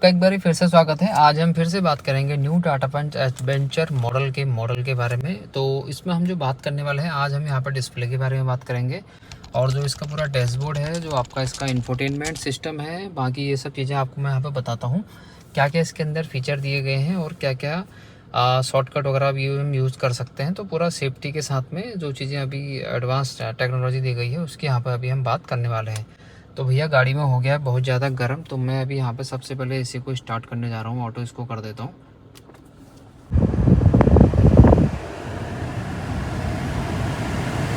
आपका एक बार फिर से स्वागत है। आज हम फिर से बात करेंगे न्यू टाटा पंच एडवेंचर मॉडल के बारे में। तो इसमें हम जो बात करने वाले हैं, आज हम यहाँ पर डिस्प्ले के बारे में बात करेंगे और जो इसका पूरा डैशबोर्ड है, जो आपका इसका इंफोटेनमेंट सिस्टम है, बाकी ये सब चीज़ें आपको मैं यहाँ पर बताता हूँ क्या क्या इसके अंदर फीचर दिए गए हैं और क्या क्या शॉर्टकट वगैरह भी हम यूज़ कर सकते हैं। तो पूरा सेफ्टी के साथ में जो चीज़ें अभी एडवांस टेक्नोलॉजी दी गई है उसकी यहाँ पर अभी हम बात करने वाले हैं। तो भैया गाड़ी में हो गया है बहुत ज़्यादा गर्म, तो मैं अभी यहाँ पे सबसे पहले इसी को स्टार्ट करने जा रहा हूँ। ऑटो इसको कर देता हूँ।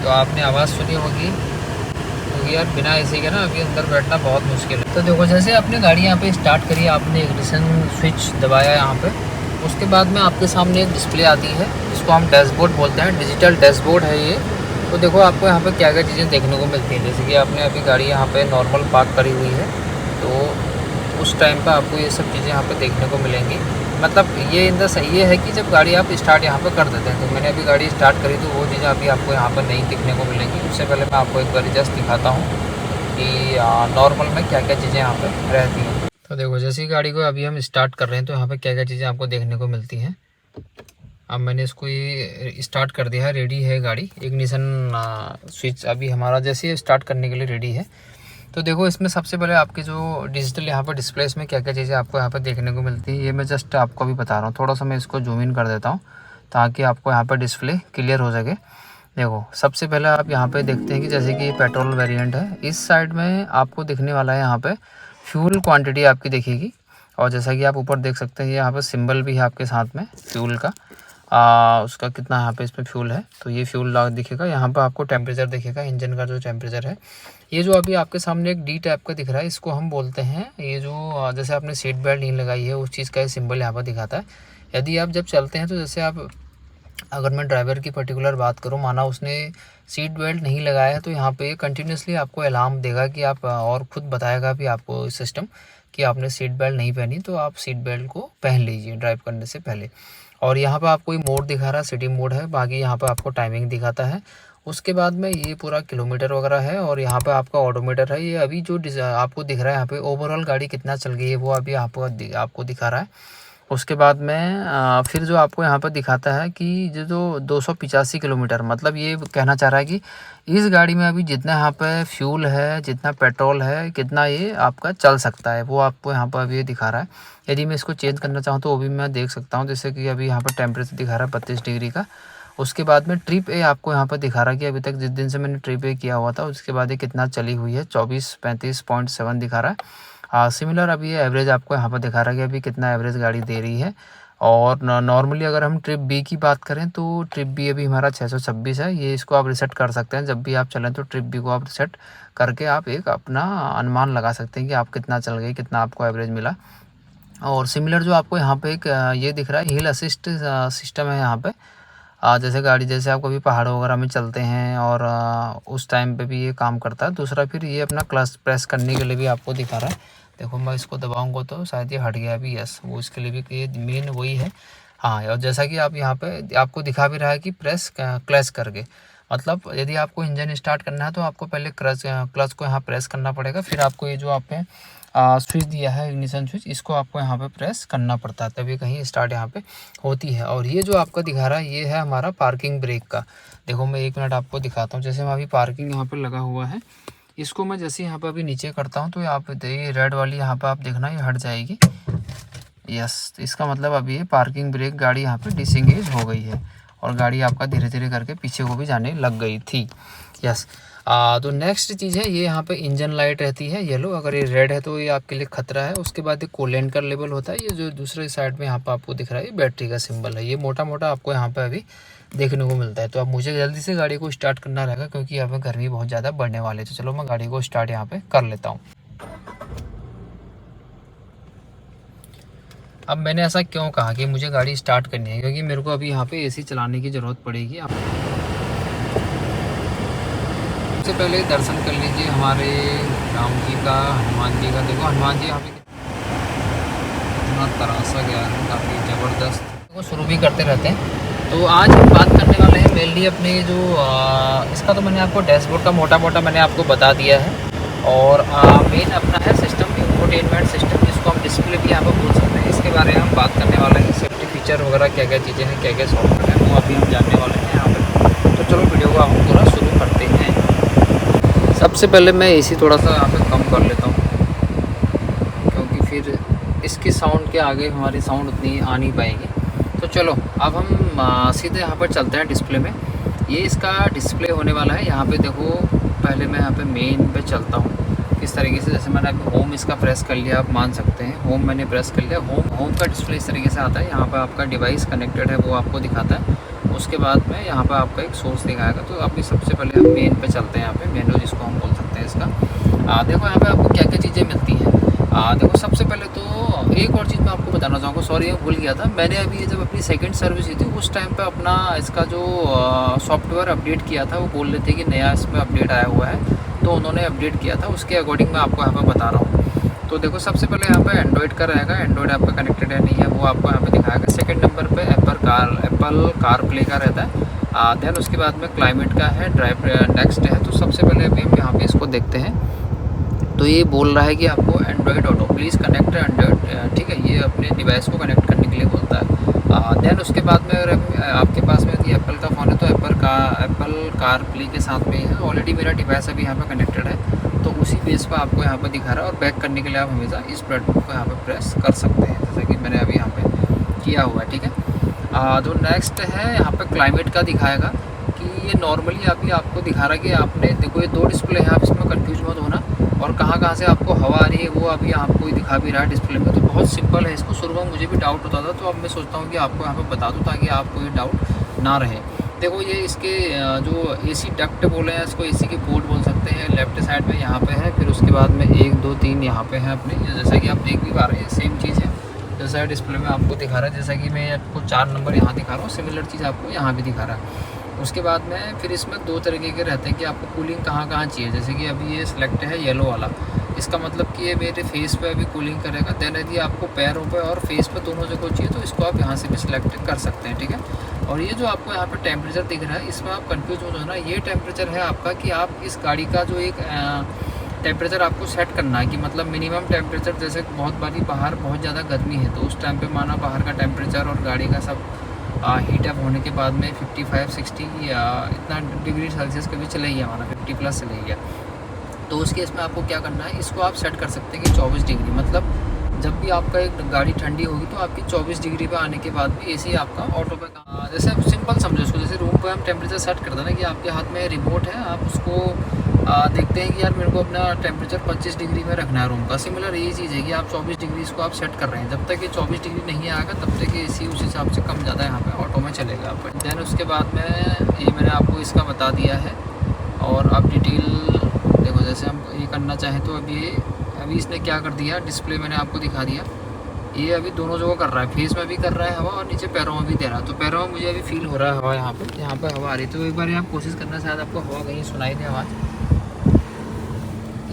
तो आपने आवाज़ सुनी होगी, क्योंकि यार बिना एसी के ना अभी अंदर बैठना बहुत मुश्किल है। तो देखो, जैसे आपने गाड़ी यहाँ पे स्टार्ट करी, आपने इग्निशन स्विच दबाया यहाँ पे, उसके बाद में आपके सामने एक डिस्प्ले आती है जिसको हम डैशबोर्ड बोलते हैं। डिजिटल डैशबोर्ड है ये। तो देखो आपको यहाँ पे क्या क्या चीज़ें देखने को मिलती हैं। जैसे कि आपने अभी गाड़ी यहाँ पे नॉर्मल पार्क करी हुई है, तो उस टाइम पे आपको ये सब चीज़ें यहाँ पे देखने को मिलेंगी। मतलब ये इन द सही है कि जब गाड़ी आप स्टार्ट यहाँ पे कर देते हैं, तो मैंने अभी गाड़ी स्टार्ट करी तो वो चीज़ें अभी आपको यहाँ पर नहीं दिखने को मिलेंगी। उससे पहले मैं आपको एक बार जस्ट दिखाता हूँ कि नॉर्मल में क्या क्या चीज़ें यहाँ पर रहती हैं। तो देखो, जैसे ही गाड़ी को अभी हम स्टार्ट कर रहे हैं तो यहाँ पर क्या क्या चीज़ें आपको देखने को मिलती हैं। अब मैंने इसको ये स्टार्ट कर दिया है, रेडी है गाड़ी। इग्निशन स्विच अभी हमारा जैसे ही स्टार्ट करने के लिए रेडी है। तो देखो, इसमें सबसे पहले आपके जो डिजिटल यहाँ पर डिस्प्ले, इसमें क्या क्या चीज़ें आपको यहाँ पर देखने को मिलती है, ये मैं जस्ट आपको अभी बता रहा हूँ। थोड़ा सा मैं इसको जूम इन कर देता हूँ ताकि आपको यहाँ पर डिस्प्ले क्लियर हो सके। देखो, सबसे पहले आप यहाँ पे देखते हैं कि जैसे कि ये पेट्रोल वेरिएंट है, इस साइड में आपको दिखने वाला है यहाँ पे फ्यूल क्वांटिटी आपकी दिखेगी। और जैसा कि आप ऊपर देख सकते हैं, यहाँ पर सिंबल भी है आपके साथ में फ्यूल का, उसका कितना यहाँ पे इसमें फ्यूल है। तो ये फ्यूल दिखेगा। यहाँ पर आपको टेम्परेचर दिखेगा, इंजन का जो टेम्परेचर है। ये जो अभी आपके सामने एक डी टाइप का दिख रहा है, इसको हम बोलते हैं, ये जो जैसे आपने सीट बेल्ट नहीं लगाई है उस चीज़ का ये सिंबल यहाँ पर दिखाता है। यदि आप जब चलते हैं तो जैसे आप, अगर मैं ड्राइवर की पर्टिकुलर बात करूं, माना उसने सीट बेल्ट नहीं लगाया है, तो यहाँ पे कंटिन्यूसली आपको अलार्म देगा कि आप, और ख़ुद बताएगा भी आपको सिस्टम कि आपने सीट बेल्ट नहीं पहनी, तो आप सीट बेल्ट को पहन लीजिए ड्राइव करने से पहले। और यहाँ पे आपको मोड दिखा रहा है, सिटी मोड है। बाकी यहाँ पे आपको टाइमिंग दिखाता है। उसके बाद में ये पूरा किलोमीटर वगैरह है और यहाँ पे आपका ऑडोमीटर है। ये अभी जो आपको दिख रहा है यहाँ पे, ओवरऑल गाड़ी कितना चल गई है वो अभी आपको दिखा रहा है। उसके बाद में फिर जो आपको यहाँ पर दिखाता है कि जो 285 किलोमीटर, मतलब ये कहना चाह रहा है कि इस गाड़ी में अभी जितना यहाँ पे फ्यूल है, जितना पेट्रोल है, कितना ये आपका चल सकता है, वो आपको यहाँ पर अभी ये दिखा रहा है। यदि मैं इसको चेंज करना चाहूँ तो वो भी मैं देख सकता हूँ। जैसे कि अभी यहाँ पर टेम्परेचर दिखा रहा है 32 डिग्री का। उसके बाद में ट्रिप ए आपको यहाँ पर दिखा रहा है कि अभी तक जिस दिन से मैंने ट्रिप ए किया हुआ था उसके बाद ये कितना चली हुई है, 2435.7 दिखा रहा है। सिमिलर अभी ये एवरेज आपको यहाँ पर दिखा रहा है कि अभी कितना एवरेज गाड़ी दे रही है। और नॉर्मली अगर हम ट्रिप बी की बात करें तो ट्रिप बी अभी हमारा 626 है। ये इसको आप रिसेट कर सकते हैं, जब भी आप चलें तो ट्रिप बी को आप रिसेट करके आप एक अपना अनुमान लगा सकते हैं कि आप कितना चल गए, कितना आपको एवरेज मिला। और सिमिलर जो आपको यहाँ पे एक ये दिख रहा है, हिल असिस्ट सिस्टम है यहाँ पे। जैसे गाड़ी, जैसे आप कभी पहाड़ों वगैरह में चलते हैं और उस टाइम पे भी ये काम करता है। दूसरा फिर ये अपना क्लच प्रेस करने के लिए भी आपको दिखा रहा है। देखो, मैं इसको दबाऊंगा तो शायद ये हट गया अभी। यस, वो इसके लिए भी ये मेन वही है। हाँ, और जैसा कि आप यहाँ पे आपको दिखा भी रहा है कि प्रेस क्लच करके, मतलब यदि आपको इंजन स्टार्ट करना है तो आपको पहले क्लच को यहाँ प्रेस करना पड़ेगा। फिर आपको ये जो आपने स्विच दिया है इग्निशन स्विच, इसको आपको यहाँ पे प्रेस करना पड़ता है, तभी कहीं स्टार्ट यहाँ पे होती है। और ये जो आपका दिखा रहा है ये है हमारा पार्किंग ब्रेक का। देखो, मैं 1 मिनट आपको दिखाता हूँ। जैसे मैं अभी पार्किंग यहाँ पे लगा हुआ है, इसको मैं जैसे यहाँ पे अभी नीचे करता हूँ तो यहाँ पे ये रेड वाली यहाँ पे आप देखना ये हट जाएगी। यस, इसका मतलब अभी ये पार्किंग ब्रेक गाड़ी यहाँ पे डिसएंगेज हो गई है और गाड़ी आपका धीरे धीरे करके पीछे को भी जाने लग गई थी। यस। तो नेक्स्ट चीज़ है, ये यहाँ पे इंजन लाइट रहती है येलो। अगर ये रेड है तो ये आपके लिए खतरा है। उसके बाद ये कूलेंट का लेवल होता है। ये जो दूसरे साइड में यहाँ पे आपको दिख रहा है ये बैटरी का सिंबल है। ये मोटा मोटा आपको यहाँ पे अभी देखने को मिलता है। तो अब मुझे जल्दी से गाड़ी को स्टार्ट करना रहेगा क्योंकि यहाँ पे गर्मी बहुत ज़्यादा बढ़ने वाली है। तो चलो मैं गाड़ी को स्टार्ट यहाँ पे कर लेता हूँ। अब मैंने ऐसा क्यों कहा कि मुझे गाड़ी स्टार्ट करनी है, क्योंकि मेरे को अभी यहाँ पे एसी चलाने की ज़रूरत पड़ेगी। सबसे पहले दर्शन कर लीजिए हमारे राम जी का, हनुमान जी का। देखो, हनुमान जी यहाँ पे कितना तरासा गया है, काफ़ी ज़बरदस्त। वो शुरू भी करते रहते हैं। तो आज हम बात करने वाले हैं मेनली अपने जो इसका, तो मैंने आपको डैशबोर्ड का मोटा मोटा मैंने आपको बता दिया है। और मेन अपना है सिस्टम, इंफोटेनमेंट सिस्टम, जिसको हम डिस्प्ले भी यहाँ पर बोल सकते हैं। इसके बारे में हम बात करने वाले हैं, सेफ्टी फीचर वगैरह क्या क्या चीज़ें हैं, क्या क्या सॉफ्टवेयर है, वो अभी हम जानने वाले हैं यहाँ पर। तो चलो वीडियो को हम पूरा शुरू करते हैं। सबसे पहले मैं AC थोड़ा सा यहाँ पर कम कर लेता हूँ, क्योंकि फिर इसकी साउंड के आगे हमारी साउंड उतनी आ नहीं पाएगी। तो चलो अब हम सीधे यहाँ पर चलते हैं डिस्प्ले में। ये इसका डिस्प्ले होने वाला है। यहाँ पे देखो, पहले मैं यहाँ पे मेन पे चलता हूँ इस तरीके से। जैसे मैंने अभी होम इसका प्रेस कर लिया, आप मान सकते हैं होम मैंने प्रेस कर लिया। होम का डिस्प्ले इस तरीके से आता है। यहाँ पर आपका डिवाइस कनेक्टेड है वो आपको दिखाता है। उसके बाद में यहाँ पर आपका एक सोर्स दिखाएगा। तो अभी सबसे पहले हम मेन पे चलते हैं। यहाँ पे मेनू जिसको हम बोल सकते हैं इसका। देखो यहाँ पे आपको क्या क्या चीज़ें मिलती हैं। देखो सबसे पहले तो एक और चीज़ मैं आपको बताना चाहूँगा, सॉरी मैं भूल गया था। मैंने अभी जब अपनी सेकंड सर्विस ली थी उस टाइम पे अपना इसका जो सॉफ्टवेयर अपडेट किया था, वो बोल रहे थे कि नया इसमें अपडेट आया हुआ है, तो उन्होंने अपडेट किया था। उसके अकॉर्डिंग मैं आपको यहाँ पर बता रहा हूँ। तो देखो सबसे पहले यहाँ पे एंड्रॉयड का रहेगा। एंड्रॉयड आपका कनेक्टेड है नहीं है वो आपको यहाँ पे दिखाएगा। सेकंड नंबर पे एप्पल कार प्ले का रहता है। देन उसके बाद में क्लाइमेट का है, ड्राइव नेक्स्ट है। तो सबसे पहले अभी हम यहाँ पे इसको देखते हैं। तो ये बोल रहा है कि आपको Android auto please connect Android, ठीक है, ये अपने डिवाइस को कनेक्ट करने के लिए बोलता है। देन उसके बाद में अगर आपके पास में यदि एप्पल का फ़ोन है तो एप्पल कार प्ले के साथ में है। ऑलरेडी मेरा डिवाइस अभी यहाँ पर कनेक्टेड है, तो उसी बेस पर आपको यहाँ पर दिखा रहा है। और बैक करने के लिए आप हमेशा इस बटन को यहाँ पर प्रेस कर सकते हैं, जैसा कि मैंने अभी यहाँ पर किया हुआ है, ठीक है। तो नेक्स्ट है यहाँ पर क्लाइमेट का दिखाएगा कि ये नॉर्मली अभी आपको दिखा रहा है कि आपने देखो ये 2 डिस्प्ले हैं, आप इसमें कंफ्यूज मत होना। और कहाँ से आपको हवा आ रही है वो अभी आपको दिखा भी रहा है डिस्प्ले में। तो बहुत सिंपल है। इसको शुरू में मुझे भी डाउट होता था, तो अब मैं सोचता हूँ कि आपको यहाँ पे बता दूँ ताकि आपको ये डाउट ना रहे। देखो ये इसके जो AC डक्ट बोले हैं, इसको AC की पोर्ट बोल सकते हैं। लेफ्ट साइड में यहाँ पे है, फिर उसके बाद में 1 2 3 यहाँ पे है अपने, जैसा कि आप देख भी पा रहे हैं सेम चीज़ है जैसा डिस्प्ले में आपको दिखा रहा है। जैसा कि मैं आपको 4 नंबर यहाँ दिखा रहा हूँ, सिमिलर चीज़ आपको यहाँ भी दिखा रहा है। उसके बाद में फिर इसमें 2 तरीके के रहते हैं कि आपको कूलिंग कहाँ चाहिए। जैसे कि अभी ये सिलेक्ट है येलो वाला, इसका मतलब कि ये मेरे फेस पे अभी कूलिंग करेगा। देन यदि आपको पैरों पे और फेस पे दोनों जगह चाहिए तो इसको आप यहाँ से भी सिलेक्ट कर सकते हैं, ठीक है। और ये जो आपको यहाँ पे टेम्परेचर दिख रहा है, इसमें आप कंफ्यूज मत होना। ये टेम्परेचर है आपका कि आप इस गाड़ी का जो एक टेम्परेचर आपको सेट करना है कि मतलब मिनिमम टेम्परेचर। जैसे बहुत बारी बाहर बहुत ज़्यादा गर्मी है तो उस टाइम पे माना बाहर का टेम्परेचर और गाड़ी का सब हीट अप होने के बाद में 55 60 या इतना डिग्री सेल्सियस कभी चले गया, हमारा 50+ चले गया। तो उस केस में आपको क्या करना है, इसको आप सेट कर सकते हैं कि 24 डिग्री। मतलब जब भी आपका एक गाड़ी ठंडी होगी तो आपकी 24 डिग्री पे आने के बाद भी AC आपका ऑटो पे जैसे सिंपल समझो इसको। जैसे रूम पे हम टेम्परेचर सेट करते हैं ना कि आपके हाथ में रिमोट है, आप उसको देखते हैं कि यार मेरे को अपना टेम्परेचर 25 डिग्री में रखना है रूम का। सिमिलर यही चीज़ है कि आप 24 डिग्री इसको आप सेट कर रहे हैं। जब तक ये 24 डिग्री नहीं आएगा तब तक ये AC उस हिसाब से कम ज़्यादा यहाँ पे ऑटो में चलेगा आपका। दैन उसके बाद में ये मैंने आपको इसका बता दिया है। और आप डिटेल देखो, जैसे हम ये करना चाहें तो अभी इसने क्या कर दिया, डिस्प्ले मैंने आपको दिखा दिया। ये अभी दोनों जगह कर रहा है, फेस में भी कर रहा है हवा और नीचे पैरों में भी दे रहा है। तो पैरों में मुझे अभी फील हो रहा है हवा, यहाँ पे हवा आ रही है। तो एक बार आप कोशिश करना, शायद आपको हवा कहीं सुनाई दे आवाज़।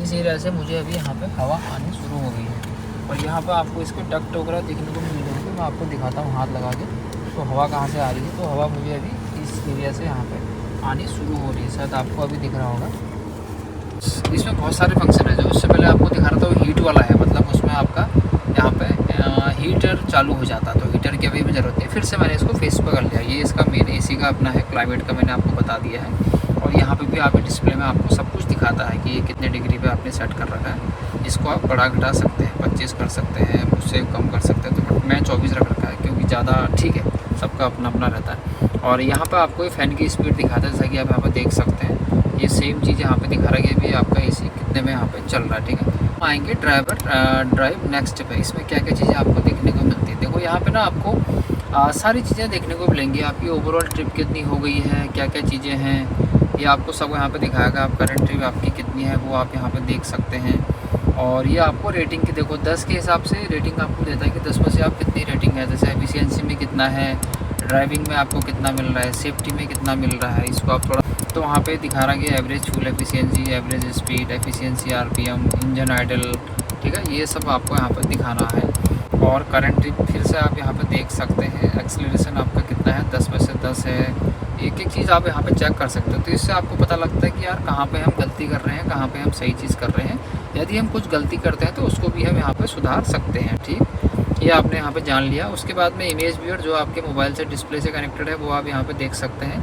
इस एरिया से मुझे अभी यहाँ पे हवा आनी शुरू हो गई है। और यहाँ पे आपको इसके डक्ट वगैरह देखने को मिल जाएंगे। मैं आपको दिखाता हूँ हाथ लगा के, तो हवा कहाँ से आ रही है। तो हवा मुझे अभी इस एरिया से यहाँ पे आनी शुरू हो रही है, शायद आपको अभी दिख रहा होगा। इसमें बहुत सारे फंक्शन है। जो उससे पहले आपको दिखा रहा था वो हीट वाला है, मतलब उसमें आपका यहाँ पे हीटर चालू हो जाता, तो हीटर की अभी भी ज़रूरत नहीं। फिर से मैंने इसको फेस पर कर लिया। ये इसका मेन AC का अपना है, क्लाइमेट का मैंने आपको बता दिया है। और यहाँ पे भी आप डिस्प्ले में आपको सब कुछ दिखाता है कि ये कितने डिग्री पे आपने सेट कर रखा है। इसको आप बढ़ा घटा सकते हैं, 25 कर सकते हैं, उससे कम कर सकते हैं। तो मैं 24 रख रखा है क्योंकि ज़्यादा ठीक है, सबका अपना अपना रहता है। और यहाँ पर आपको फ़ैन की स्पीड दिखाता है, जैसा कि आप यहाँ पर देख सकते हैं। ये सेम चीज़ यहाँ पे दिखा रहा है कि अभी आपका AC कितने में यहाँ पे चल रहा है, ठीक है। आएंगे ड्राइव नेक्स्ट पे। इसमें क्या क्या चीज़ें आपको देखने को मिलती है। देखो यहाँ पे ना आपको सारी चीज़ें देखने को मिलेंगी। आपकी ओवरऑल ट्रिप कितनी हो गई है, क्या क्या चीज़ें हैं, ये आपको सब यहाँ पे दिखाएगा। आप करंट ट्रिप आपकी कितनी है वो आप यहाँ पे देख सकते हैं। और ये आपको रेटिंग की देखो 10 के हिसाब से रेटिंग आपको देता है कि 10 में से आप कितनी रेटिंग है। जैसे एफिशिएंसी में कितना है, ड्राइविंग में आपको कितना मिल रहा है, सेफ्टी में कितना मिल रहा है, इसको आप थोड़ा तो वहाँ पे दिखा रहा है कि average fuel efficiency, average speed, efficiency, RPM, engine idle, ठीक है, ये सब आपको यहाँ पर दिखाना है। और करंट ट्रिप फिर से आप यहाँ पे देख सकते हैं। एक्सेलरेशन आपका कितना है, 10 में से 10 है। एक एक चीज़ आप यहाँ पे चेक कर सकते हो। तो इससे आपको पता लगता है कि यार कहाँ पे हम गलती कर रहे हैं, कहाँ पे हम सही चीज़ कर रहे हैं। यदि हम कुछ गलती करते हैं तो उसको भी हम यहाँ पे सुधार सकते हैं। ठीक, ये आपने यहाँ पे जान लिया। उसके बाद में इमेज व्यूअर जो आपके मोबाइल से डिस्प्ले से कनेक्टेड है वो आप यहाँ पे देख सकते हैं।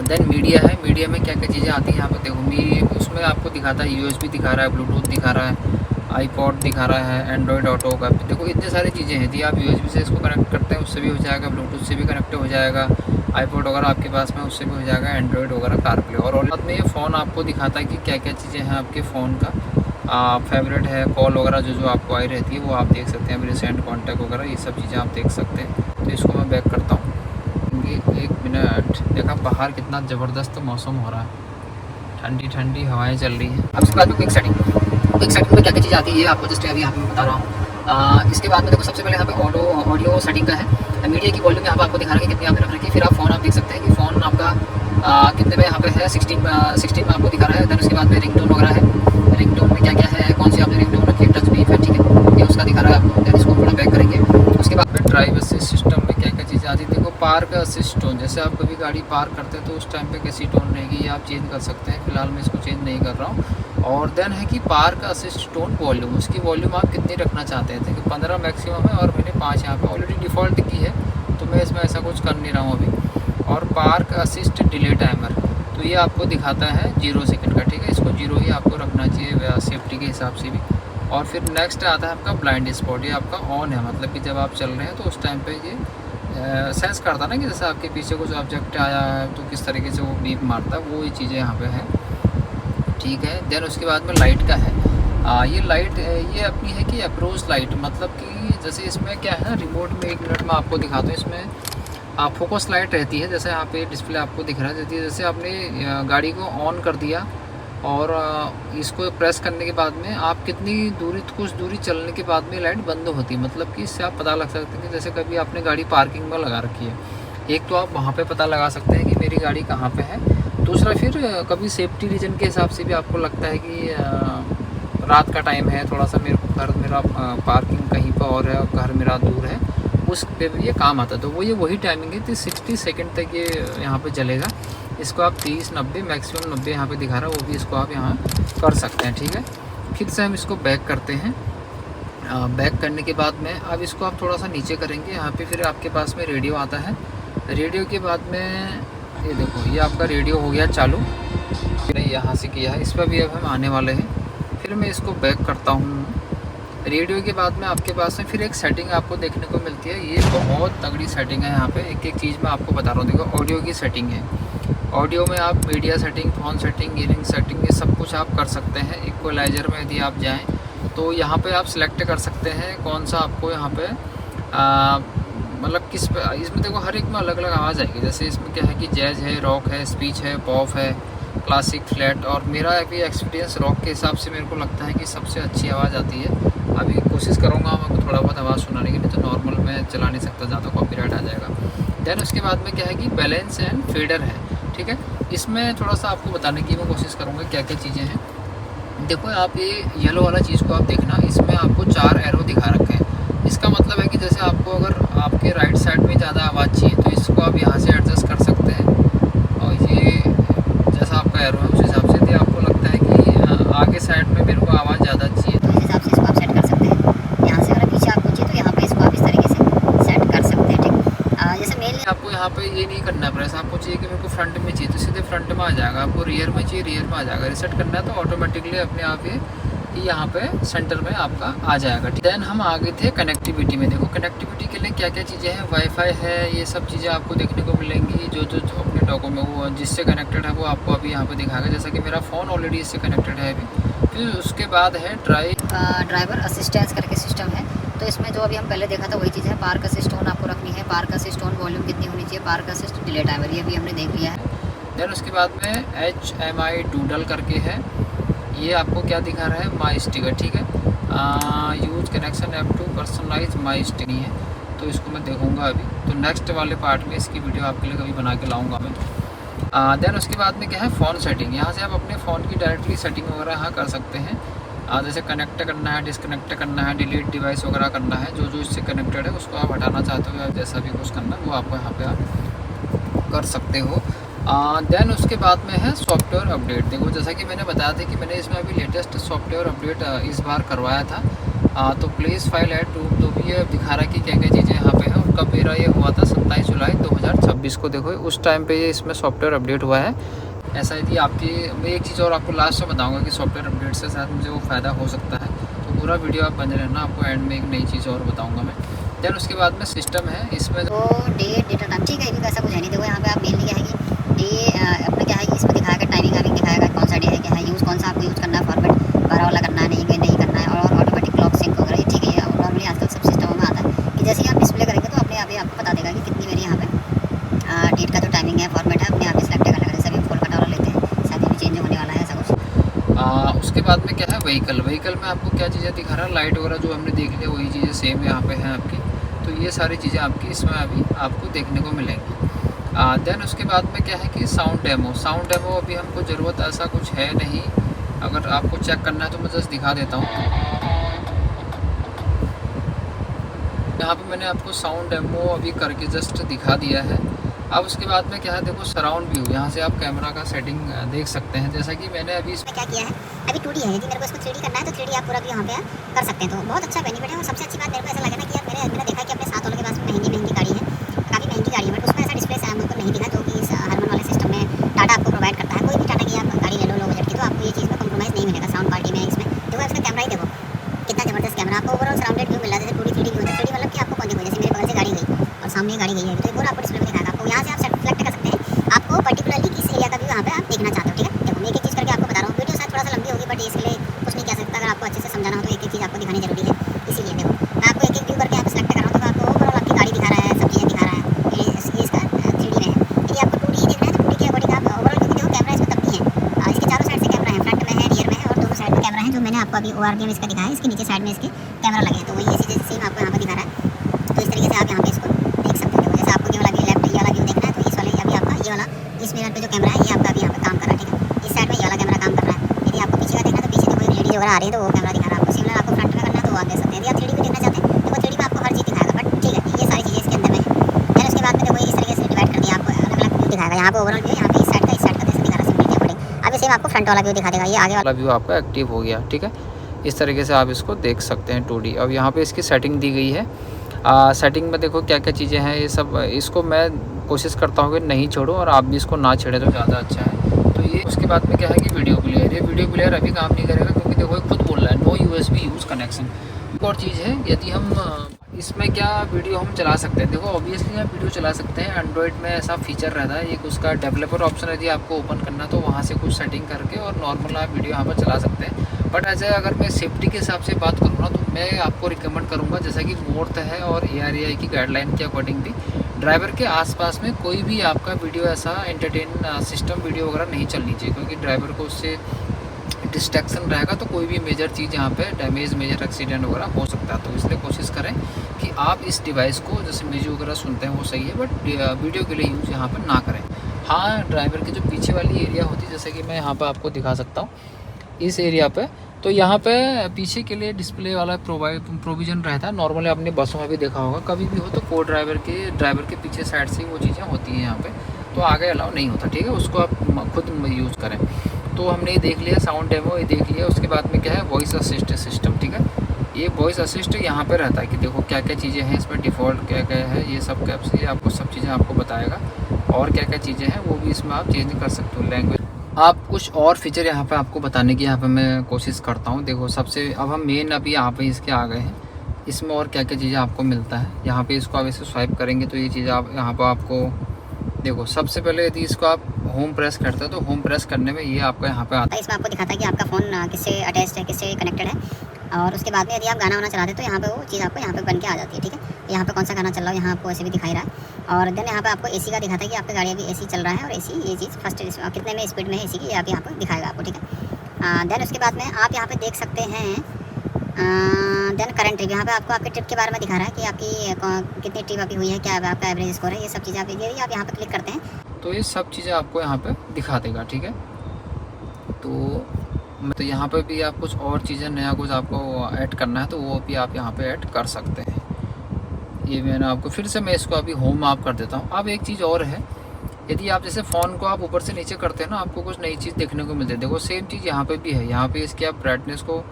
देन मीडिया है, मीडिया में क्या क्या चीज़ें आती हैं यहाँ पे देखो। उसमें आपको दिखाता है USB दिखा रहा है, ब्लूटूथ दिखा रहा है, iPod दिखा रहा है, एंड्रॉयड ऑटो का। देखो इतनी सारी चीज़ें हैं। यदि आप USB से इसको कनेक्ट करते हैं उससे भी हो जाएगा, ब्लूटूथ से भी कनेक्ट हो जाएगा, iPod वगैरह आपके पास में उससे भी हो जाएगा, एंड्रॉयड वगैरह कारप्ले। और बाद में ये फ़ोन आपको दिखाता है कि क्या क्या चीज़ें हैं आपके फ़ोन का फेवरेट है, कॉल वगैरह जो आपको आई रहती है वो आप देख सकते हैं, रिसेंट कॉन्टैक्ट वगैरह ये सब चीज़ें आप देख सकते हैं। तो इसको मैं बैक करता हूँ। एक मिनट, देखा बाहर कितना ज़बरदस्त मौसम हो रहा है, ठंडी ठंडी हवाएं चल रही हैं। अब इसके बाद में क्विक सेटिंग में क्या क्या चीज़ आती है आपको जस्ट अभी यहाँ पे मैं बता रहा हूँ। इसके बाद में देखो सबसे पहले यहाँ पे ऑडियो सेटिंग का है। मीडिया की वॉल्यूम यहाँ पे आपको दिखा रहा है कि कितनी आपने रख रखी है। फिर आप फ़ोन आप देख सकते हैं कि फ़ोन आपका कितने में यहाँ पे है, 16 में आपको दिखा रहा है। देन उसके बाद में रिंगटोन वगैरह है, रिंगटोन में क्या क्या है, कौन सी आपने रिंगटोन रखी है, टच भी है, ठीक है, ये उसका दिखा रहा है आपको। देन इसको थोड़ा बैक करेंगे। उसके बाद में ड्राइव असिस्ट सिस्टम में क्या क्या चीज़ें आती है। देखो पार्क असिस्ट टोन, जैसे आप कभी गाड़ी पार्क करते हैं तो उस टाइम पे कैसी टोन रहेगी ये आप चेंज कर सकते हैं। फिलहाल मैं इसको चेंज नहीं कर रहा हूँ। और देन है कि पार्क असिस्ट टोन वॉल्यूम, उसकी वॉल्यूम आप कितनी रखना चाहते हैं। देखिए 15 मैक्सिमम है और मैंने 5 यहाँ पे ऑलरेडी डिफ़ॉल्ट की है, तो मैं इसमें ऐसा कुछ कर नहीं रहा हूँ अभी। और पार्क असिस्ट डिले टाइमर, तो ये आपको दिखाता है 0 सेकंड का, ठीक है, इसको 0 ही आपको रखना चाहिए सेफ्टी के हिसाब से भी। और फिर नेक्स्ट आता है आपका ब्लाइंड स्पॉट, ये आपका ऑन है, मतलब कि जब आप चल रहे हैं तो उस टाइम पे ये सेंस करता है ना कि जैसे आपके पीछे कुछ ऑब्जेक्ट आया है तो किस तरीके से वो बीप मारता है, वो ये चीज़ें यहाँ पे हैं, ठीक है। देन उसके बाद में लाइट का है। ये लाइट ये अपनी है कि अप्रोच लाइट, मतलब कि जैसे इसमें क्या है ना, रिमोट में 1 मिनट में आपको दिखाता हूँ। इसमें फोकस लाइट रहती है, जैसे यहाँ पे डिस्प्ले आपको दिख रहा है, जैसे आपने गाड़ी को ऑन कर दिया और इसको प्रेस करने के बाद में आप कितनी दूरी, कुछ दूरी चलने के बाद में लाइट बंद होती है। मतलब कि इससे आप पता लग सकते हैं कि जैसे कभी आपने गाड़ी पार्किंग में लगा रखी है, एक तो आप वहाँ पे पता लगा सकते हैं कि मेरी गाड़ी कहाँ पे है। दूसरा फिर कभी सेफ्टी रीजन के हिसाब से भी आपको लगता है कि रात का टाइम है, थोड़ा सा मेरा पार्किंग कहीं पर और है, घर मेरा दूर है, उस पे भी ये काम आता है। तो वो ये वही टाइमिंग है कि 60 सेकंड तक ये यहाँ पे चलेगा। इसको आप 30, 90 मैक्सिमम 90 यहाँ पे दिखा रहा है, वो भी इसको आप यहाँ कर सकते हैं, ठीक है। फिर से हम इसको बैक करते हैं। बैक करने के बाद में अब इसको आप थोड़ा सा नीचे करेंगे, यहाँ पे फिर आपके पास में रेडियो आता है। रेडियो के बाद में ये देखो ये आपका रेडियो हो गया चालू, यहाँ से किया है, इस पर भी अब हम आने वाले हैं। फिर मैं इसको बैक करता हूँ। रेडियो के बाद में आपके पास में फिर एक सेटिंग आपको देखने को मिलती है, ये बहुत तगड़ी सेटिंग है। यहाँ पे एक एक चीज़ मैं आपको बता रहा हूँ। देखो ऑडियो की सेटिंग है, ऑडियो में आप media setting, phone setting, gearing setting, ये सब कुछ आप कर सकते हैं। इक्वलाइज़र में यदि आप जाएँ तो यहाँ पे आप सिलेक्ट कर सकते हैं कौन सा आपको यहाँ पे मतलब किस पे। इसमें देखो हर एक में अलग अलग आवाज़ आएगी। जैसे इसमें क्या है कि जैज़ है, रॉक है, स्पीच है, पॉप है, क्लासिक, फ्लैट। और मेरा अभी एक्सपीरियंस रॉक के हिसाब से मेरे को लगता है कि सबसे अच्छी आवाज़ आती है। अभी कोशिश करूँगा मैं थोड़ा बहुत आवाज़ सुनाने की, नहीं तो नॉर्मल मैं चला नहीं सकता, ज़्यादा कॉपीराइट आ जाएगा। देन उसके बाद में क्या है कि बैलेंस एंड फेडर है, ठीक है। इसमें थोड़ा सा आपको बताने की मैं कोशिश करूँगा क्या क्या चीज़ें हैं। देखो आप ये येलो वाला चीज़ को आप देखना, इसमें आपको 4 एरो दिखा रखे हैं। इसका मतलब है कि जैसे आपको अगर आपके राइट साइड में ज़्यादा आवाज़ चाहिए तो इसको आप यहाँ से एडजस्ट कर सकते हैं। और ये जैसा आपका एरो है उस हिसाब से, यदि आपको लगता है कि आगे साइड में मेरे को आवाज़ ज़्यादा चाहिए तो उस हिसाब से इसको आप सेट कर सकते हैं। यहाँ से अगर पीछे आपको चाहिए तो यहाँ पे इसको आप इस तरीके से सेट कर सकते हैं, ठीक। जैसे मेन आपको यहाँ पे ये नहीं करना है प्रेस। आपको चाहिए कि मेरे को फ्रंट में चाहिए तो सीधे फ्रंट में आ जाएगा, आपको रियर में चाहिए रियर में आ जाएगा। रिसेट करना है तो ऑटोमेटिकली अपने आप ये यहाँ पे सेंटर में आपका आ जाएगा। देन हम आगे थे कनेक्टिविटी में। देखो कनेक्टिविटी के लिए क्या क्या चीज़ें हैं, वाईफाई है, ये सब चीज़ें आपको देखने को मिलेंगी। जो अपने डॉक्यूमेंट वो जिससे कनेक्टेड है वो आपको अभी यहाँ पे दिखाएगा। जैसा कि मेरा फ़ोन ऑलरेडी इससे कनेक्टेड है अभी। फिर उसके बाद है ड्राइवर असिस्टेंस करके सिस्टम है। तो इसमें जो अभी हम पहले देखा था वही चीज़ है। पार्क असिस्ट ऑन आपको रखनी है, पार्क असिस्ट ऑन वॉल्यूम कितनी होनी चाहिए, पार्क असिस्ट डिले टाइमर, ये भी हमने देख लिया है। देन उसके बाद में HMI डूडल करके है, ये आपको क्या दिखा रहा है, माई स्टिकर, ठीक है। Use connection app to personalise my sticker है, तो इसको मैं देखूंगा अभी। तो नेक्स्ट वाले पार्ट में इसकी वीडियो आपके लिए कभी बना के लाऊंगा मैं। देन उसके बाद में क्या है, फ़ोन सेटिंग। यहाँ से आप अपने फ़ोन की डायरेक्टली सेटिंग वगैरह यहाँ कर सकते हैं। जैसे कनेक्ट करना है, डिसकनेक्ट करना है, डिलीट डिवाइस वगैरह करना है, जो इससे कनेक्टेड है उसको आप हटाना चाहते हो या जैसा भी कुछ करना है वो आपको यहाँ पे आप कर सकते हो। देन उसके बाद में है सॉफ्टवेयर अपडेट। देखो जैसा कि मैंने बताया था कि मैंने इसमें अभी लेटेस्ट सॉफ्टवेयर अपडेट इस बार करवाया था। तो प्लेस फाइल ऐड तो भी ये दिखा रहा है कि क्या क्या चीज़ें यहाँ पे हैं। उनका मेरा ये हुआ था 27 जुलाई 2026 को। देखो उस टाइम पे ये इसमें सॉफ्टवेयर अपडेट हुआ है। ऐसा यदि आपकी, मैं एक चीज़ और आपको लास्ट में बताऊँगा कि सॉफ्टवेयर अपडेट से शायद मुझे वो फ़ायदा हो सकता है, तो पूरा वीडियो आप बने रहना, आपको एंड में एक नई चीज़ और बताऊँगा मैं। देन उसके बाद में सिस्टम है इसमें वो डेटा टाइम, ठीक है, ये भी वैसा कुछ है नहीं। देखो यहाँ पे आप मेनली क्या है कि अपने क्या है कि इसमें दिखाएगा टाइमिंग वाइमिंग दिखाएगा, कौन सा डे है, क्या है, यूज़ कौन सा आपको यूज़ करना है, फॉर्मेट 12 वाला करना है, नहीं करना है, और ऑटोमेटिक क्लॉक सिंक वगैरह, ये ठीक है। ये नॉर्मली आजकल सब सिस्टमों में आता है कि जैसे ही आप डिस्प्ले करेंगे तो अपने आप ही आपको बता देगा कि कितनी मेरी यहाँ पे डेट का जो टाइमिंग है, फॉर्मेट है, अपने आप ही सेलेक्ट करना है। जैसे अभी फोल्ड वाला लेते हैं, शायद भी चेंज होने वाला है ऐसा कुछ। उसके बाद में क्या है व्हीकल में आपको क्या चीज़ें दिखा रहा है, लाइट वगैरह जो हमने देख लिया वही चीज़ें सेम यहाँ पे हैं आपकी। तो ये सारी चीज़ें आपकी इसमें अभी आपको देखने को मिलेंगी। देन उसके बाद में क्या है कि साउंड डेमो अभी हमको ज़रूरत ऐसा कुछ है नहीं। अगर आपको चेक करना है तो मैं जस्ट दिखा देता हूँ। यहाँ पे मैंने आपको साउंड डेमो अभी करके जस्ट दिखा दिया है। अब उसके बाद में क्या है, देखो सराउंड व्यू, यहाँ से आप कैमरा का सेटिंग देख सकते हैं। जैसा कि मैंने अभी इसमें क्या किया है, अभी 2D है, यदि मेरे को इसको 3D करना है तो 3D आप पूरा भी यहाँ पे कर सकते हैं। तो बहुत अच्छा बेनिफिट है। और सबसे अच्छी बात मेरे को ऐसा लगा ना कि यार मैंने देखा कि अपने साथ वालों के पास में महंगी गाड़ी है, काफ़ी महंगी गाड़ी है, बट उसमें ऐसा डिस्प्ले हमको नहीं दिखा जो कि इस हरमन वाले सिस्टम में टाटा आपको प्रोवाइड करता है। कोई भी टाटा की आप गाड़ी ले लो लो बजट की, तो आपको ये चीज़ में कॉम्प्रोमाइज़ नहीं मिलेगा साउंड क्वालिटी में। इसमें देखो इसका कैमरा ही देखो कितना जबरदस्त कैमरा, आपको ओवरऑल सराउंडेड व्यू मिल रहा है। जैसे 2D 3D व्यू है, 3D मतलब कि आपको कौन देखो, जैसे मेरे बगल से गाड़ी गई और सामने गाड़ी गई है तो ये पूरा आपको डिस्प्ले में दिखाएगा। आपको यहाँ से आप सेलेक्ट कर सकते हैं आपको पर्टिकुलरली किस एरिया का व्यू यहाँ पे आप देखना चाहते हो, ठीक है। देखो मैं एक एक चीज़ करके आपको बता रहा हूँ। वीडियो शायद थोड़ा सा लंबी होगी, बट इसके लिए कुछ नहीं कह सकता। अगर आपको अच्छे से समझाना हो तो एक एक चीज़ आपको दिखानी जरूरी है। इसीलिए देखो मैं आपको एक एक व्यू करके यहाँ पे सेलेक्ट कर रहा हूँ। तो आपको ओवरऑल आपकी गाड़ी दिखा रहा है, सब चीज़ें दिखा रहा है। ये इसका 3D में है। यदि आपको 2D देखना है तो 2D के अकॉर्डिंग आप ओवरऑल, क्योंकि देखो कैमरा इसमें तब भी है, इसके चारों साइड से कैमरा है, फ्रंट में है, रियर में है, और दोनों साइड में कैमरा है। जो मैंने आपको अभी ORV में इसका दिखाया है, इसके नीचे साइड में इसके कैमरा लगे हैं। तो वही ऐसी जैसे सेम आपको यहाँ पर दिखा रहा है। तो इस तरीके से आप यहाँ पे इसको देख सकते हो। जैसे आपको ये वाला व्यू, लेफ्ट ये वाला व्यू देखना है तो इस वाले अभी आपका ये वाला इस मिरर पे जो कैमरा है ये आपका अभी यहाँ पे काम कर रहा है, ठीक है। इस साइड में ये वाला कैमरा काम कर रहा है। यदि आपको पीछे का देखना है तो पीछे देखो लेडीज वगैरह आ रही है तो वो कैमरा दिखा रहा है आपको। सिमिलर आपको फ्रंट में करना है तो वो आप देख सकते हैं। यदि आप 3D भी देखना चाहते हैं तो वो 3D में आपको हर चीज़ दिखाएगा, बट ठीक है ये सारी चीज़ें इसके अंदर में है। फिर उसके बाद में देखो इस तरीके से डिवाइड कर दिया, आपको अलग अलग व्यू दिखाएगा। यहाँ पे ओवरऑल व्यू, यहाँ पे इस साइड का जैसे दिखा रहा है सिम्पलिटी अकॉर्डिंग। अभी सेम आपको फ्रंट वाला व्यू दिखा देगा, ये आगे वाला व्यू आपका एक्टिव हो गया, ठीक है। इस तरीके से आप इसको देख सकते हैं 2D। अब यहाँ पे इसकी सेटिंग दी गई है। सेटिंग में देखो क्या क्या चीज़ें हैं, ये सब इसको मैं कोशिश करता हूँ कि नहीं छोड़ूं, और आप भी इसको ना छेड़े तो ज़्यादा अच्छा है। तो ये उसके बाद में क्या है कि वीडियो प्लेयर, ये वीडियो प्लेयर अभी काम नहीं करेगा क्योंकि देखो ये खुद बोल रहा है नो USB यूज़ कनेक्शन। एक और चीज़ है, यदि हम इसमें क्या वीडियो हम चला सकते हैं, देखो ऑब्वियसली आप वीडियो चला सकते हैं। एंड्रॉयड में ऐसा फीचर रहता है, एक उसका डेवलपर ऑप्शन यदि आपको ओपन करना तो वहाँ से कुछ सेटिंग करके और नॉर्मल आप वीडियो यहाँ पर चला सकते हैं। बट ऐसे अगर मैं सेफ्टी के हिसाब से बात करूँ ना तो मैं आपको रिकमेंड करूँगा, जैसा कि मोर्थ है और ARAI की गाइडलाइन के अकॉर्डिंग भी ड्राइवर के आसपास में कोई भी आपका वीडियो ऐसा एंटरटेन सिस्टम वीडियो वगैरह नहीं चलनी चाहिए, क्योंकि ड्राइवर को उससे डिस्ट्रैक्शन रहेगा तो कोई भी मेजर चीज़ यहाँ पे डैमेज, मेजर एक्सीडेंट वगैरह हो सकता है। तो इसलिए कोशिश करें कि आप इस डिवाइस को, जैसे म्यूजिक वगैरह सुनते हैं वो सही है, बट वीडियो के लिए यूज़ यहाँ पर ना करें। हाँ, ड्राइवर की जो पीछे वाली एरिया होती है, जैसे कि मैं यहाँ पर आपको दिखा सकता हूँ इस एरिया पे, तो यहाँ पे पीछे के लिए डिस्प्ले वाला प्रोविज़न रहता है। नॉर्मली आपने बसों में भी देखा होगा, कभी भी हो तो को ड्राइवर के पीछे साइड से वो चीज़ें होती हैं यहाँ पे, तो आगे अलाउ नहीं होता, ठीक है। उसको आप खुद यूज़ करें। तो हमने ये देख लिया साउंड डेमो, ये देख लिया। उसके बाद में क्या है वॉइस असिस्ट सिस्टम, ठीक है। ये वॉइस असिस्ट यहाँ पे रहता है कि देखो क्या क्या चीज़ें हैं इसमें, डिफ़ॉल्ट क्या क्या है, ये सब कैप्स, ये आपको सब चीज़ें आपको बताएगा। और क्या क्या चीज़ें हैं वो भी इसमें आप चेंज कर सकते हो, लैंग्वेज। आप कुछ और फीचर यहाँ पे आपको बताने की यहाँ पे मैं कोशिश करता हूँ। देखो सबसे अब हम मेन अभी यहाँ पे इसके आ गए हैं। इसमें और क्या क्या चीज़ें आपको मिलता है यहाँ पे, इसको आप ऐसे स्वाइप करेंगे तो ये चीज़ आप यहाँ पर आपको देखो। सबसे पहले यदि इसको आप होम प्रेस करते हो तो होम प्रेस करने में ये आपका यहाँ पे आता है। इसमें आपको दिखाता है कि आपका फ़ोन किससे अटैच्ड है, किससे कनेक्टेड है। और उसके बाद में यदि आप गाना वाना चलाते हैं तो यहाँ पे वो चीज़ आपको यहाँ पे बन के आ जाती है, ठीक है। यहाँ पे कौन सा गाना चल रहा है यहाँ आपको ऐसे भी दिखाई रहा है। और देन यहाँ पे आपको AC का दिखाता है कि आपकी गाड़ी अभी AC चल रहा है, और AC ये चीज़ फर्स्ट कितने में स्पीड में है AC की, ये आप यहाँ पर दिखाएगा आपको, ठीक है। देन उसके बाद में आप यहाँ पे देख सकते हैं देन करंट ट्रिप, यहाँ पे आपको आपके ट्रिप के बारे में दिखा रहा है कि आपकी कितनी ट्रिप अभी हुई है, क्या आपका एवरेज स्कोर है, ये सब चीज़ें आप यदि आप यहाँ पे क्लिक करते हैं तो ये सब चीज़ें आपको यहाँ पे दिखा देगा, ठीक है। तो यहाँ पे भी आप कुछ और चीज़ें नया कुछ आपको ऐड करना है तो वो भी आप यहाँ पे ऐड कर सकते हैं। ये मैंने आपको फिर से, मैं इसको अभी होम आप कर देता हूँ। अब एक चीज़ और है, यदि आप जैसे फ़ोन को आप ऊपर से नीचे करते हैं ना, आपको कुछ नई चीज़ देखने को मिलती है। देखो सेम चीज़ यहाँ पे भी है, यहाँ पे इसकी आप ब्राइटनेस को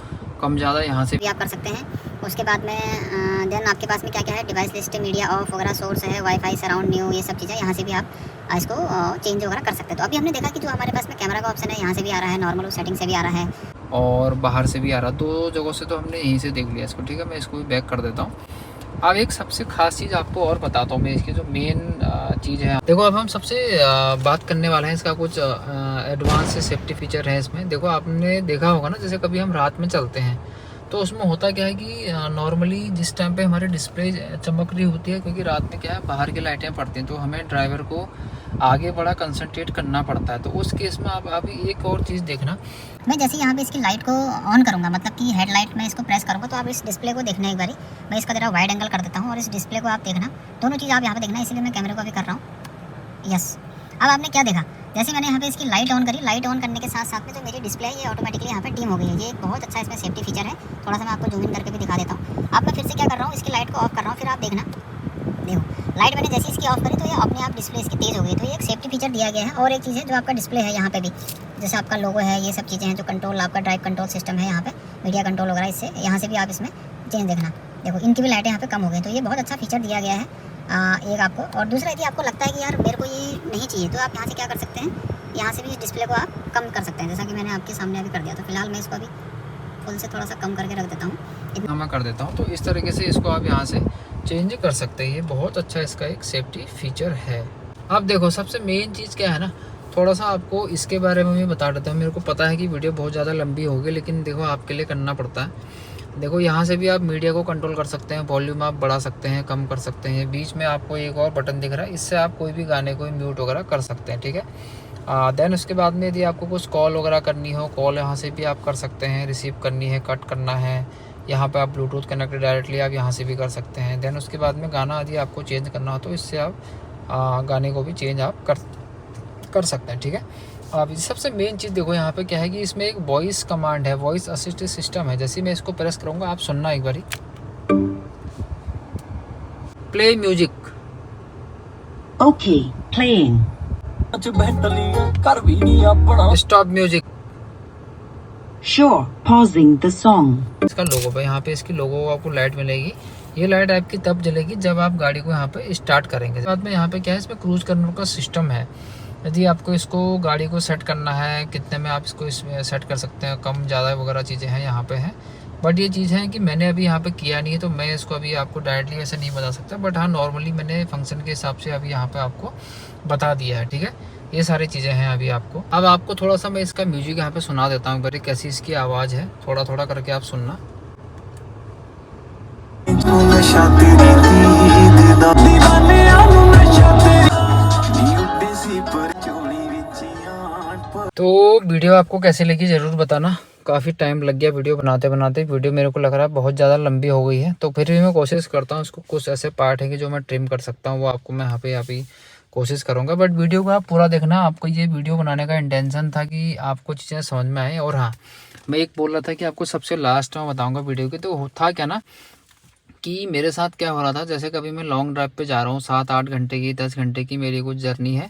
कम ज़्यादा यहाँ से भी आप कर सकते हैं। उसके बाद में देन आपके पास में क्या क्या है, डिवाइस लिस्ट, मीडिया ऑफ वगैरह, सोर्स है, वाईफाई, सराउंड, न्यू, ये सब चीज़ें यहाँ से भी आप इसको चेंज वगैरह कर सकते हैं। तो अभी हमने देखा कि जो हमारे पास में कैमरा का ऑप्शन है यहाँ से भी आ रहा है, नॉर्मल सेटिंग से भी आ रहा है और बाहर से भी आ रहा। 2 जगहों से तो हमने यहीं से देख लिया इसको, ठीक है। मैं इसको भी बैक कर देता हूँ। अब एक सबसे ख़ास चीज़ आपको और बताता हूँ मैं, इसकी जो मेन चीज़ है। देखो अब हम सबसे बात करने वाले हैं इसका कुछ एडवांस से सेफ्टी फीचर है इसमें। देखो आपने देखा होगा ना, जैसे कभी हम रात में चलते हैं तो उसमें होता क्या है कि नॉर्मली जिस टाइम पे हमारे डिस्प्ले चमक रही होती है, क्योंकि रात में क्या है बाहर की लाइटें पड़ती हैं, तो हमें ड्राइवर को आगे बड़ा कंसंट्रेट करना पड़ता है। तो उस केस में आप अभी एक और चीज़ देखना, मैं जैसे यहाँ पे इसकी लाइट को ऑन करूँगा, मतलब कि हेडलाइट में इसको प्रेस करूँगा, तो आप इस डिस्प्ले को देखना एक बारी। मैं इसका ज़रा वाइड एंगल कर देता हूँ और इस डिस्प्ले को आप देखना, दोनों चीज़ आप यहाँ पे देखना, इसीलिए मैं कैमरे को भी कर रहा हूँ। यस, अब आपने क्या देखा, जैसे मैंने यहाँ पे इसकी लाइट ऑन करी, लाइट ऑन करने के साथ साथ में जो मेरी डिस्प्ले है ये ऑटोमेटिकली यहाँ पे डिम हो गई है। ये एक बहुत अच्छा इसमें सेफ्टी फीचर है। थोड़ा सा मैं आपको जूम इन करके भी दिखा देता हूँ। अब मैं फिर से क्या कर रहा हूँ, इसकी लाइट को ऑफ कर रहा हूँ, फिर आप देखना, देखो लाइट मैंने जैसे इसकी ऑफ करी तो ये अपने आप डिस्प्ले इसकी तेज़ हो गई। तो ये एक सेफ्टी फीचर दिया गया है। और एक चीज़ है जो आपका डिस्प्ले है यहाँ पे भी, जैसे आपका लोगो है, ये सब चीज़ें हैं, जो कंट्रोल आपका ड्राइव कंट्रोल सिस्टम है यहाँ पे, मीडिया कंट्रोल वगैरह, इससे यहाँ से भी आप इसमें चेंज देखना, देखो इनकी भी लाइटें यहाँ पे कम हो गई। तो ये बहुत अच्छा फीचर दिया गया है एक आपको। और दूसरा यदि आपको लगता है कि यार मेरे को ये नहीं चाहिए, तो आप यहाँ से क्या कर सकते हैं, यहाँ से भी इस डिस्प्ले को आप कम कर सकते हैं, जैसा कि मैंने आपके सामने अभी कर दिया। तो फिलहाल मैं इसको अभी फुल से थोड़ा सा कम करके रख देता हूँ, इतना मैं कर देता हूँ। तो इस तरीके से इसको आप यहाँ से चेंज कर सकते हैं। ये बहुत अच्छा इसका एक सेफ्टी फीचर है। अब देखो सबसे मेन चीज़ क्या है ना, थोड़ा सा आपको इसके बारे में भी बता देता हूँ। मेरे को पता है कि वीडियो बहुत ज़्यादा लंबी होगी, लेकिन देखो आपके लिए करना पड़ता है। देखो यहाँ से भी आप मीडिया को कंट्रोल कर सकते हैं, वॉल्यूम आप बढ़ा सकते हैं, कम कर सकते हैं। बीच में आपको एक और बटन दिख रहा है, इससे आप कोई भी गाने को म्यूट वगैरह कर सकते हैं, ठीक है। देन उसके बाद में यदि आपको कुछ कॉल वगैरह करनी हो, कॉल यहाँ से भी आप कर सकते हैं, रिसीव करनी है, कट करना है, यहाँ पे आप ब्लूटूथ कनेक्टेड डायरेक्टली आप यहाँ से भी कर सकते हैं। देन उसके बाद में गाना यदि आपको चेंज करना हो तो इससे आप गाने को भी चेंज आप कर सकते हैं, ठीक है। अब सबसे मेन चीज़ देखो यहाँ पे क्या है कि इसमें एक वॉइस कमांड है, वॉइस असिस्टेंट सिस्टम है। जैसे मैं इसको प्रेस करूँगा, आप सुनना एक बारी, play music. Okay, playing. Stop music. Sure, pausing the song. इसका लोगो पे, यहाँ पे इसकी लोगो आपको लाइट मिलेगी। ये लाइट आपकी तब जलेगी जब आप गाड़ी को यहाँ पे स्टार्ट करेंगे। बाद में यहाँ पे क्या है, इसमें क्रूज करने का सिस्टम है। यदि आपको इसको गाड़ी को सेट करना है, कितने में आप इसको इसमें सेट कर सकते हैं, कम ज़्यादा वगैरह चीज़ें हैं यहाँ पे हैं। बट ये चीज़ है कि मैंने अभी यहाँ पे किया नहीं है, तो मैं इसको अभी आपको डायरेक्टली ऐसे नहीं बता सकता। बट हाँ, नॉर्मली मैंने फंक्शन के हिसाब से अभी यहाँ पे आपको बता दिया है, ठीक है। ये सारी चीज़ें हैं अभी आपको। अब आपको थोड़ा सा मैं इसका म्यूजिक यहाँ पे सुना देता हूँ, बड़ी कैसी इसकी आवाज़ है, थोड़ा थोड़ा करके आप सुनना। तो वीडियो आपको कैसी लगी ज़रूर बताना। काफ़ी टाइम लग गया वीडियो बनाते बनाते, वीडियो मेरे को लग रहा है बहुत ज़्यादा लंबी हो गई है। तो फिर भी मैं कोशिश करता हूँ, इसको कुछ ऐसे पार्ट है कि जो मैं ट्रिम कर सकता हूँ वो आपको मैं यहाँ पे कोशिश करूँगा। बट वीडियो को आप पूरा देखना। आपको ये वीडियो बनाने का इंटेंशन था कि आपको चीज़ें समझ में आए। और हाँ, मैं एक बोल रहा था कि आपको सबसे लास्ट में बताऊँगा वीडियो के। तो था क्या ना कि मेरे साथ क्या हो रहा था, जैसे कभी मैं लॉन्ग ड्राइव पे जा रहा हूँ, 7-8 घंटे की, 10 घंटे की मेरी कुछ जर्नी है,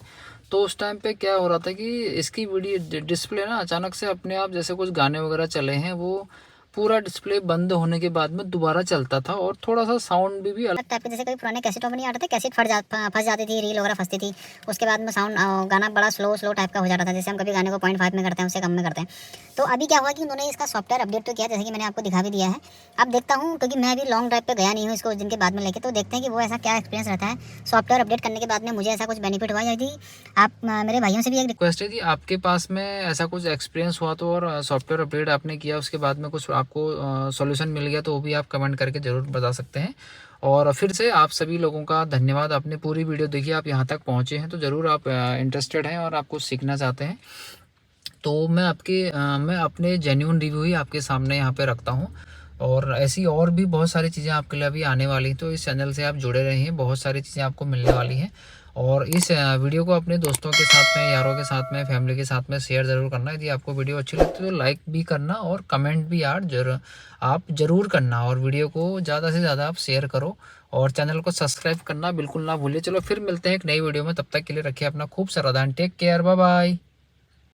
तो उस टाइम पे क्या हो रहा था कि इसकी वीडियो डिस्प्ले ना अचानक से अपने आप, जैसे कुछ गाने वगैरह चले हैं, वो पूरा डिस्प्ले बंद होने के बाद में दोबारा चलता था और थोड़ा सा साउंड भी अलग टाइप के, जैसे कभी पुराने कैसेटों में नहीं आते थे, कैसेट फंस जाती थी, रील वगैरह फंसती थी, उसके बाद में साउंड गाना बड़ा स्लो टाइप का हो जाता था। जैसे हम कभी गाने को 0.5 में करते हैं, उससे कम में करते हैं। तो अभी क्या हुआ कि उन्होंने इसका सॉफ्टवेयर अपडेट तो किया, जैसे कि मैंने आपको दिखा भी दिया है। अब देखता हूँ, क्योंकि मैं अभी लॉन्ग ड्राइव पे गया नहीं हूँ इसको उस दिन के बाद में लेके, तो देखते हैं कि वो ऐसा क्या एक्सपीरियंस रहता है। सॉफ्टवेयर अपडेट करने के बाद में मुझे ऐसा कुछ बेनिफिट हुआ। यदि आप मेरे भाइयों से भी एक रिक्वेस्ट है कि आपके पास में ऐसा कुछ एक्सपीरियंस हुआ तो, और सॉफ्टवेयर अपडेट आपने किया उसके बाद में कुछ आपको सॉल्यूशन मिल गया, तो वो भी आप कमेंट करके ज़रूर बता सकते हैं। और फिर से आप सभी लोगों का धन्यवाद। आपने पूरी वीडियो देखी, आप यहाँ तक पहुँचे हैं, तो ज़रूर आप इंटरेस्टेड हैं और आप कुछ सीखना चाहते हैं, तो मैं अपने जेन्युइन रिव्यू ही आपके सामने यहाँ पे रखता हूँ। और ऐसी और भी बहुत सारी चीज़ें आपके लिए अभी आने वाली हैं, तो इस चैनल से आप जुड़े रहे हैं, बहुत सारी चीज़ें आपको मिलने वाली हैं। और इस वीडियो को अपने दोस्तों के साथ में, यारों के साथ में, फैमिली के साथ में शेयर ज़रूर करना। यदि आपको वीडियो अच्छी लगती है तो लाइक भी करना और कमेंट भी यार आप ज़रूर करना। और वीडियो को ज़्यादा से ज़्यादा आप शेयर करो और चैनल को सब्सक्राइब करना बिल्कुल ना भूलिए। चलो फिर मिलते हैं एक नई वीडियो में, तब तक के लिए रखिए अपना खूब सारा ध्यान। Take care, bye bye.